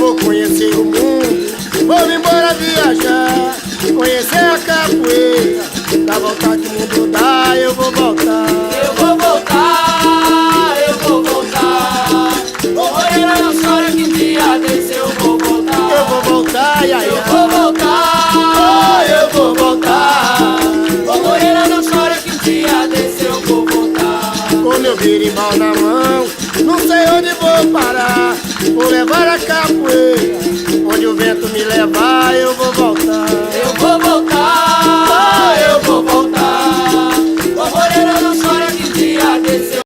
vou conhecer o mundo, vou me embora viajar, conhecer a capoeira, pra voltar que o mundo dá, eu vou voltar. Eu vou voltar, eu vou voltar. Ô Morena, não chora que dia desse eu vou voltar. Eu vou voltar, ia, ia. Eu vou voltar, eu vou voltar. Ô Morena, não chora que dia desse eu vou voltar. Com meu berimbau na mão, não sei onde vou parar, vou levar a capoeira, onde o vento me levar eu vou voltar.